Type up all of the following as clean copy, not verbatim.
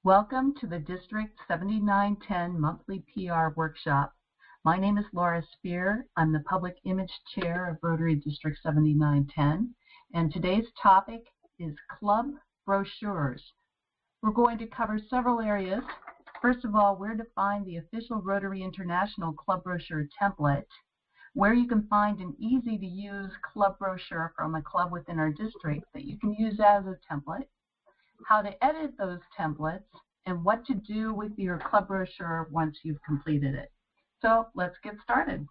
Welcome to the District 7910 Monthly PR Workshop. My name is Laura Spear. I'm the Public Image Chair of Rotary District 7910, and today's topic is club brochures. We're going to cover several areas. First of all, where to find the official Rotary International club brochure template, where you can find an easy-to-use club brochure from a club within our district that you can use as a template, how to edit those templates, and what to do with your club brochure once you've completed it. So let's get started.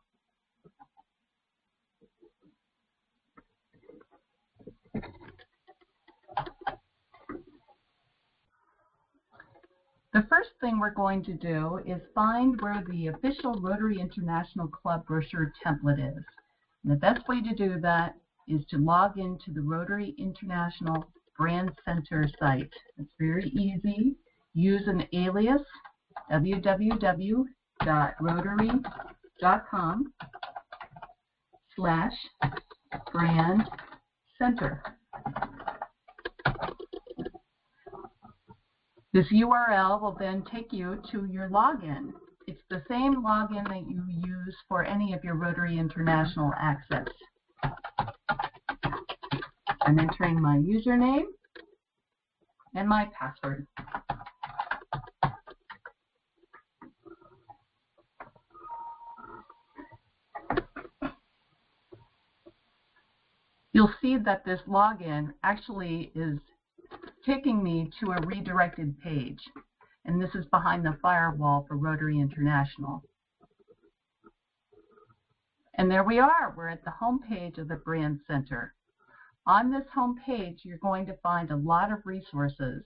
The first thing we're going to do is find where the official Rotary International Club brochure template is. And the best way to do that is to log into the Rotary International Brand Center site. It's very easy. Use an alias, www.rotary.com/brand-center. This URL will then take you to your login. It's the same login that you use for any of your Rotary International access. I'm entering my username and my password. You'll see that this login actually is taking me to a redirected page, and this is behind the firewall for Rotary International. And there we are. We're at the home page of the Brand Center. On this home page, you're going to find a lot of resources.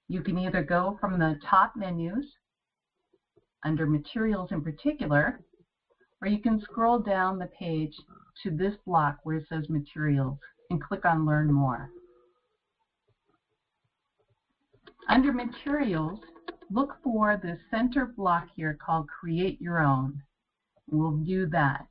You can either go from the top menus, under materials in particular, or you can scroll down the page to this block where it says materials and click on Learn More. Under materials, look for the center block here called Create Your Own. We'll view that.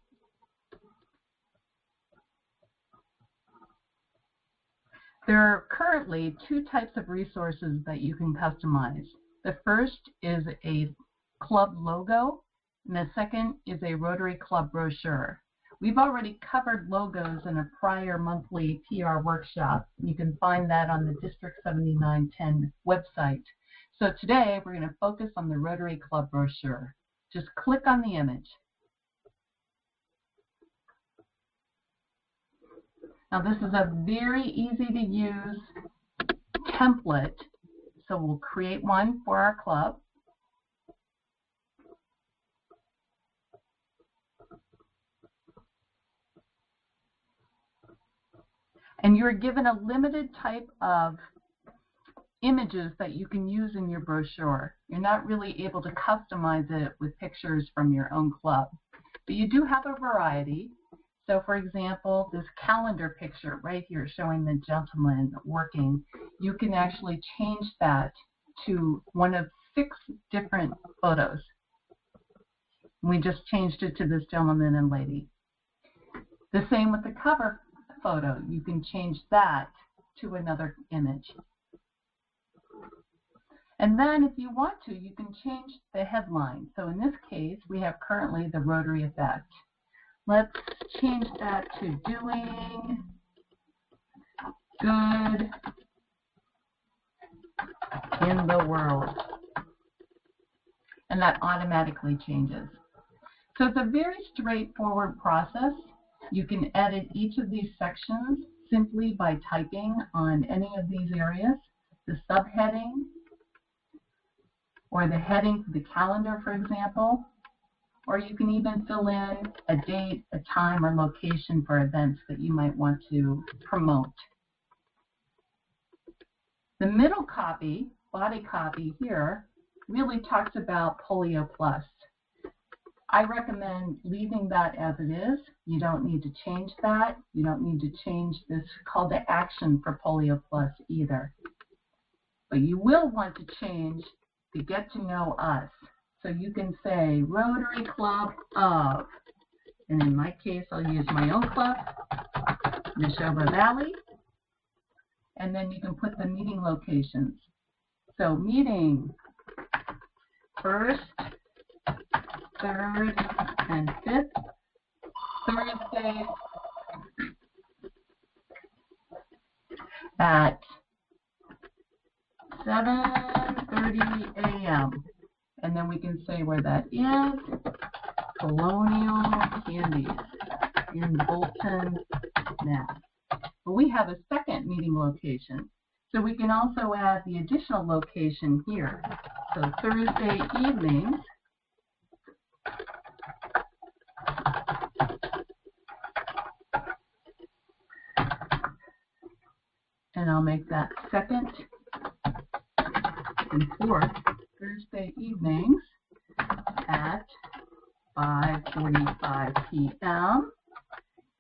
There are currently two types of resources that you can customize. The first is a club logo, and the second is a Rotary Club brochure. We've already covered logos in a prior monthly PR workshop. You can find that on the District 7910 website. So today we're going to focus on the Rotary Club brochure. Just click on the image. Now this is a very easy to use template, so we'll create one for our club. And you're given a limited type of images that you can use in your brochure. You're not really able to customize it with pictures from your own club, but you do have a variety. So for example, this calendar picture right here showing the gentleman working, you can actually change that to one of 6 different photos. We just changed it to this gentleman and lady. The same with the cover photo. You can change that to another image. And then if you want to, you can change the headline. So in this case, we have currently the Rotary effect. Let's change that to Doing Good in the World. And that automatically changes. So it's a very straightforward process. You can edit each of these sections simply by typing on any of these areas, the subheading, or the heading for the calendar, for example. Or you can even fill in a date, a time, or location for events that you might want to promote. The middle copy, body copy here, really talks about Polio Plus. I recommend leaving that as it is. You don't need to change that. You don't need to change this call to action for Polio Plus either. But you will want to change the Get to Know Us. So you can say Rotary Club of, and in my case, I'll use my own club, Neshoba Valley, and then you can put the meeting locations. So meeting 1st, 3rd, and 5th Thursdays at 7:30 a.m. And then we can say where that is. Colonial Candies in Bolton, Mass. But we have a second meeting location. So we can also add the additional location here. So Thursday evenings and I'll make that 2nd and 4th Thursday evenings at 5:45 p.m.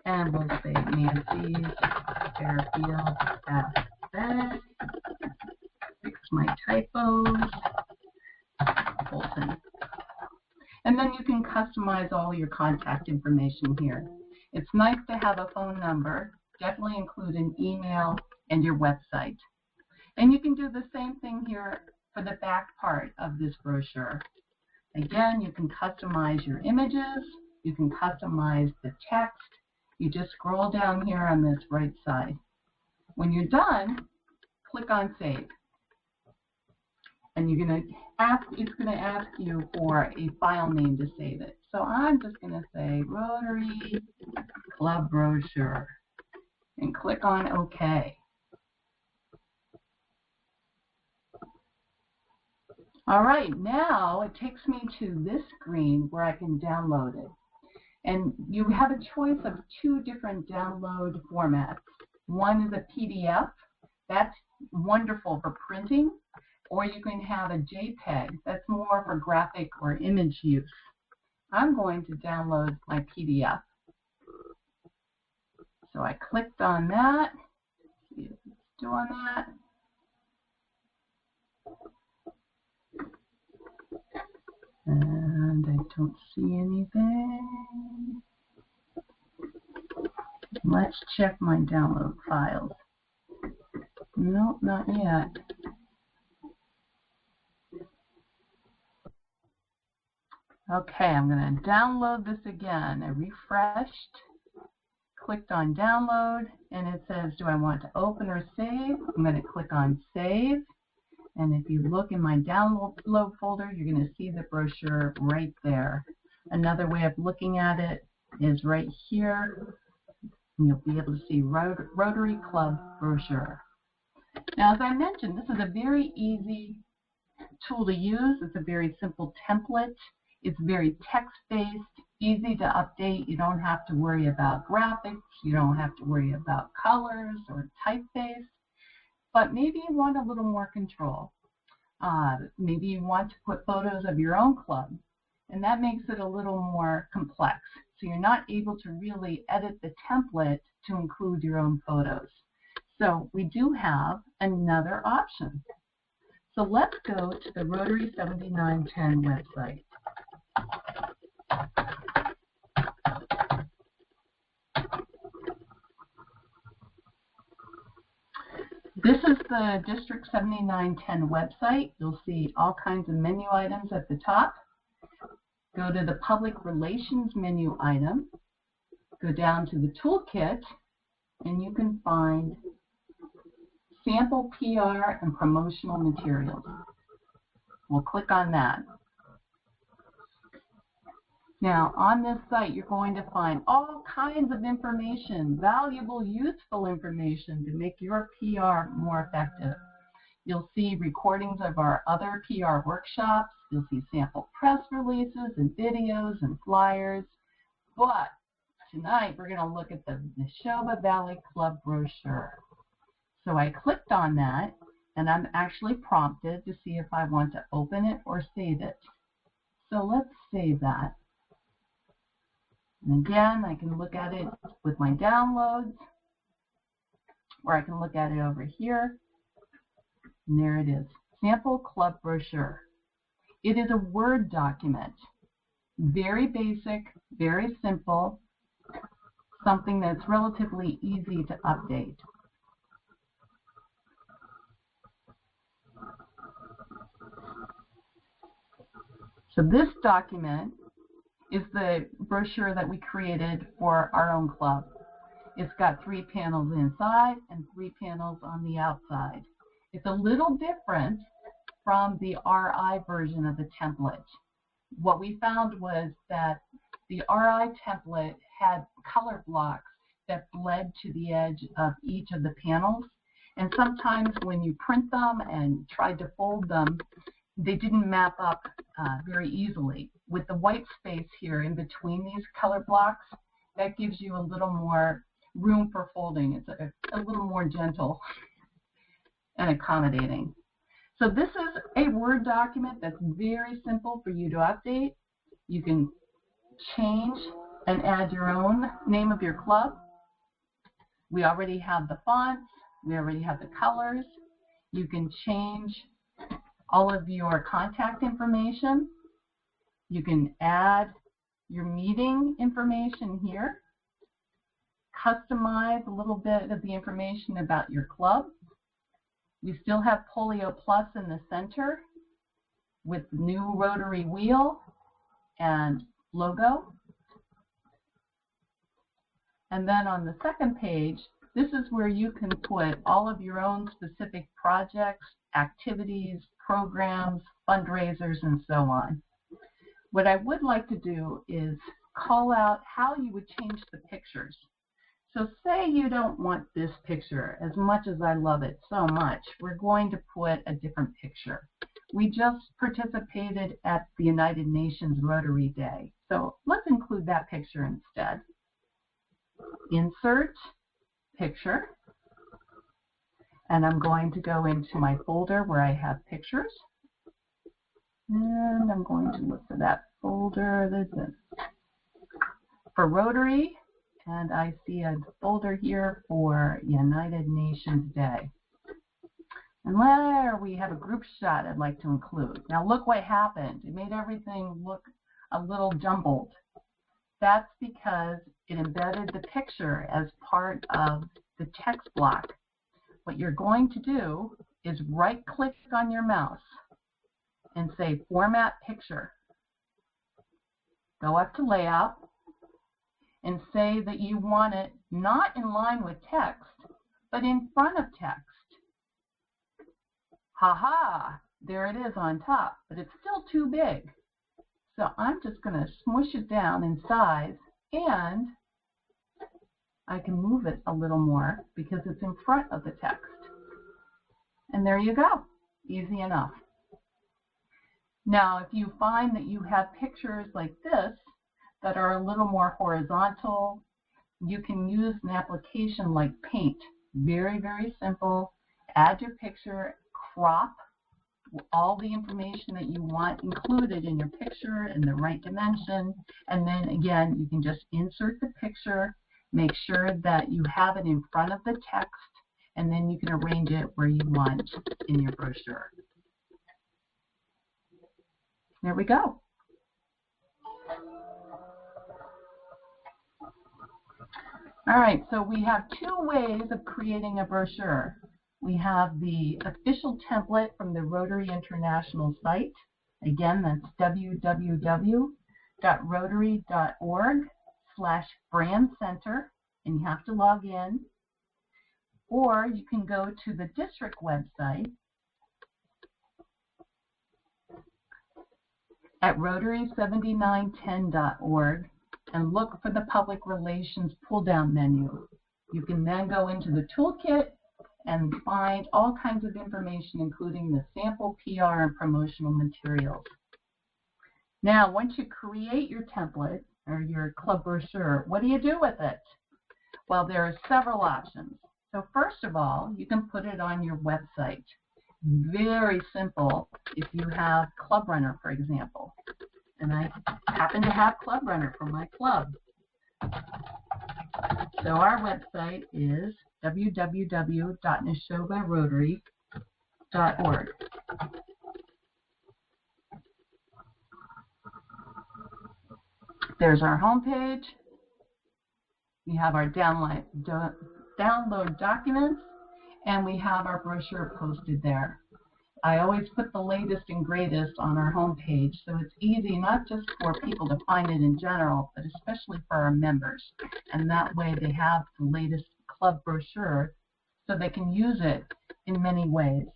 And we'll say Nancy's Fairfield Cafe. Fix my typos. Bolton. And then you can customize all your contact information here. It's nice to have a phone number. Definitely include an email and your website. And you can do the same thing here for the back part of this brochure. Again, you can customize your images. You can customize the text. You just scroll down here on this right side. When you're done, click on Save. And it's going to ask you for a file name to save it. So I'm just going to say Rotary Club Brochure and click on OK. All right, now it takes me to this screen where I can download it. And you have a choice of 2 different download formats. One is a PDF. That's wonderful for printing. Or you can have a JPEG. That's more for graphic or image use. I'm going to download my PDF. So I clicked on that. See if it's doing that. And I don't see anything. Let's check my download files. Nope, not yet. Okay, I'm going to download this again. I refreshed, clicked on download, and it says, do I want to open or save? I'm going to click on save. And if you look in my download folder, you're going to see the brochure right there. Another way of looking at it is right here. And you'll be able to see Rotary Club Brochure. Now, as I mentioned, this is a very easy tool to use. It's a very simple template. It's very text-based, easy to update. You don't have to worry about graphics. You don't have to worry about colors or typeface. But maybe you want a little more control. Maybe you want to put photos of your own club, and that makes it a little more complex. So you're not able to really edit the template to include your own photos. So we do have another option. So let's go to the Rotary 7910 website. This is the District 7910 website. You'll see all kinds of menu items at the top. Go to the Public Relations menu item. Go down to the Toolkit, and you can find Sample PR and Promotional Materials. We'll click on that. Now, on this site, you're going to find all kinds of information, valuable, useful information to make your PR more effective. You'll see recordings of our other PR workshops. You'll see sample press releases and videos and flyers. But tonight, we're going to look at the Neshoba Valley Club brochure. So I clicked on that, and I'm actually prompted to see if I want to open it or save it. So let's save that. And again, I can look at it with my downloads, or I can look at it over here. And there it is, Sample Club Brochure. It is a Word document. Very basic, very simple, something that's relatively easy to update. So this document is the brochure that we created for our own club. It's got 3 panels inside and 3 panels on the outside. It's a little different from the RI version of the template. What we found was that the RI template had color blocks that bled to the edge of each of the panels, and sometimes when you print them and tried to fold them, they didn't map up very easily. With the white space here in between these color blocks, that gives you a little more room for folding. It's a little more gentle and accommodating. So this is a Word document that's very simple for you to update. You can change and add your own name of your club. We already have the fonts. We already have the colors. You can change all of your contact information. You can add your meeting information here. Customize a little bit of the information about your club. We still have Polio Plus in the center with new Rotary wheel and logo. And then on the second page, this is where you can put all of your own specific projects, activities, programs, fundraisers, and so on. What I would like to do is call out how you would change the pictures. So say you don't want this picture, as much as I love it so much, we're going to put a different picture. We just participated at the United Nations Rotary Day, so let's include that picture instead. Insert picture, and I'm going to go into my folder where I have pictures, and I'm going to look for that folder. This is for Rotary. And I see a folder here for United Nations Day. And there we have a group shot I'd like to include. Now look what happened. It made everything look a little jumbled. That's because it embedded the picture as part of the text block. What you're going to do is right-click on your mouse and say Format Picture. Go up to Layout and say that you want it not in line with text, but in front of text. Ha-ha, there it is on top, but it's still too big. So I'm just going to smush it down in size, and I can move it a little more because it's in front of the text. And there you go, easy enough. Now, if you find that you have pictures like this that are a little more horizontal, you can use an application like Paint. Very, very simple. Add your picture, crop all the information that you want included in your picture in the right dimension, and then again, you can just insert the picture, make sure that you have it in front of the text, and then you can arrange it where you want in your brochure. There we go. All right, so we have 2 ways of creating a brochure. We have the official template from the Rotary International site. Again, that's www.rotary.org/brandcenter, and you have to log in. Or you can go to the district website at rotary7910.org and look for the Public Relations pull-down menu. You can then go into the toolkit and find all kinds of information, including the sample PR and promotional materials. Now, once you create your template or your club brochure, what do you do with it? Well, there are several options. So first of all, you can put it on your website. Very simple if you have Club Runner, for example. And I happen to have Club Runner for my club. So our website is www.neshobarotary.org. There's our homepage. We have our download documents, and we have our brochure posted there. I always put the latest and greatest on our homepage, so it's easy not just for people to find it in general, but especially for our members. And that way they have the latest club brochure so they can use it in many ways.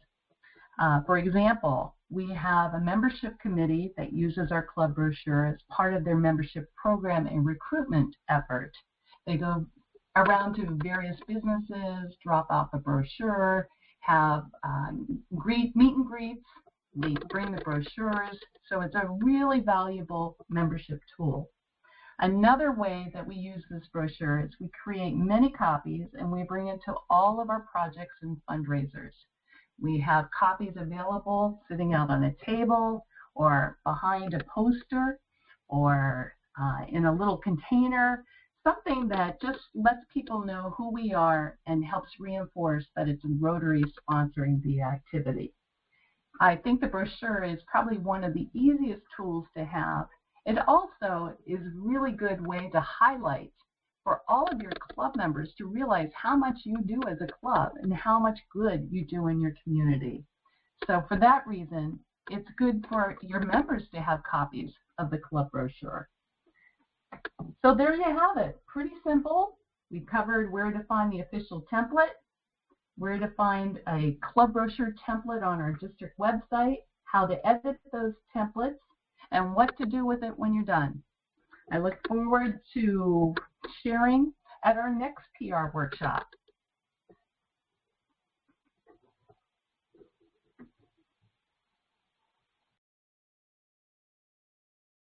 For example, we have a membership committee that uses our club brochure as part of their membership program and recruitment effort. They go around to various businesses, drop off a brochure, have meet and greets, they bring the brochures, so it's a really valuable membership tool. Another way that we use this brochure is we create many copies and we bring it to all of our projects and fundraisers. We have copies available sitting out on a table or behind a poster or in a little container, something that just lets people know who we are and helps reinforce that it's Rotary sponsoring the activity. I think the brochure is probably one of the easiest tools to have. It also is a really good way to highlight for all of your club members to realize how much you do as a club and how much good you do in your community. So for that reason, it's good for your members to have copies of the club brochure. So there you have it. Pretty simple. We covered where to find the official template, where to find a club brochure template on our district website, how to edit those templates, and what to do with it when you're done. I look forward to sharing at our next PR workshop.